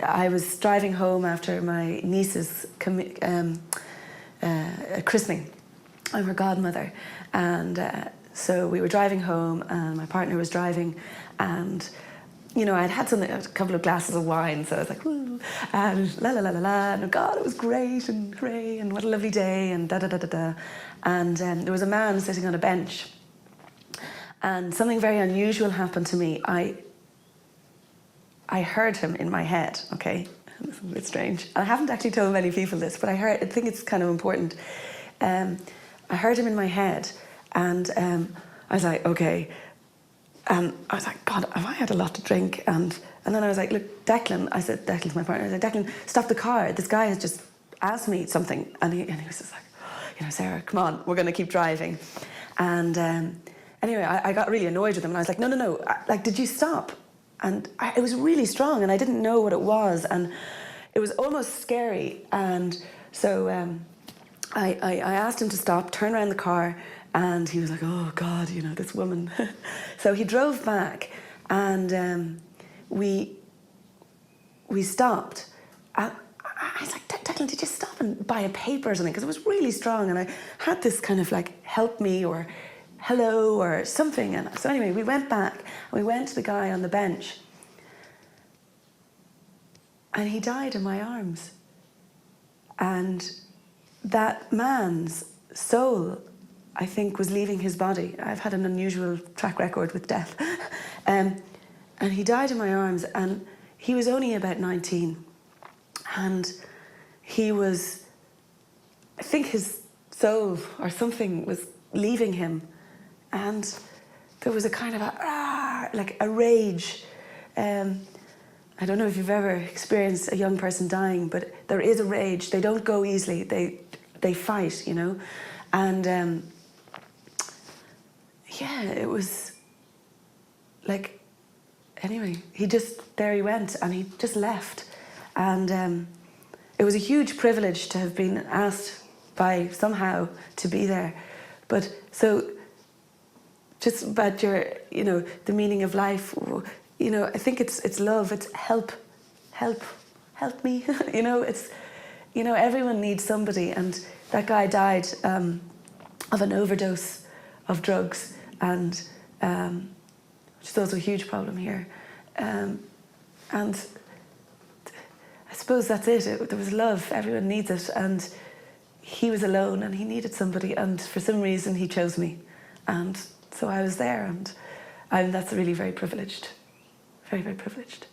I was driving home after my niece's christening. I'm her godmother, and so we were driving home, and my partner was driving, and you know, I'd had a couple of glasses of wine, so I was like, woo, and la la la la la, and God, it was great, and hooray, and what a lovely day, and da da da da da. And there was a man sitting on a bench, and something very unusual happened to me. I heard him in my head, okay? It's a bit strange. I haven't actually told many people this, but I think it's kind of important. I heard him in my head, and I was like, okay. I was like, God, have I had a lot to drink? And then I was like, look, Declan, I said, Declan's my partner, I said, Declan, stop the car. This guy has just asked me something. And he was just like, you know, Sarah, come on, we're going to keep driving. And anyway, I got really annoyed with him. And I was like, no, like, did you stop? And it was really strong, and I didn't know what it was. And it was almost scary. And so I asked him to stop, turn around the car, and he was like, oh, God, you know, this woman. So he drove back, and we stopped. I was like, Declan, did you stop and buy a paper or something? Because it was really strong, and I had this kind of like, help me, or hello, or something. And so anyway, we went back, and we went to the guy on the bench, and he died in my arms. And that man's soul, I think, was leaving his body. I've had an unusual track record with death. And he died in my arms, and he was only about 19. And he was, I think his soul or something was leaving him. And there was a kind of like a rage. I don't know if you've ever experienced a young person dying, but there is a rage. They don't go easily. They fight, you know. And yeah, it was like, anyway, there he went, and he just left. And it was a huge privilege to have been asked by somehow to be there. But so just about you know, the meaning of life, you know, I think it's love, it's help me, you know, you know, everyone needs somebody. And that guy died of an overdose of drugs, and which is also a huge problem here. And I suppose that's it. There was love, everyone needs it, and he was alone, and he needed somebody, and for some reason he chose me. And so I was there, and that's really very privileged. Very, very privileged.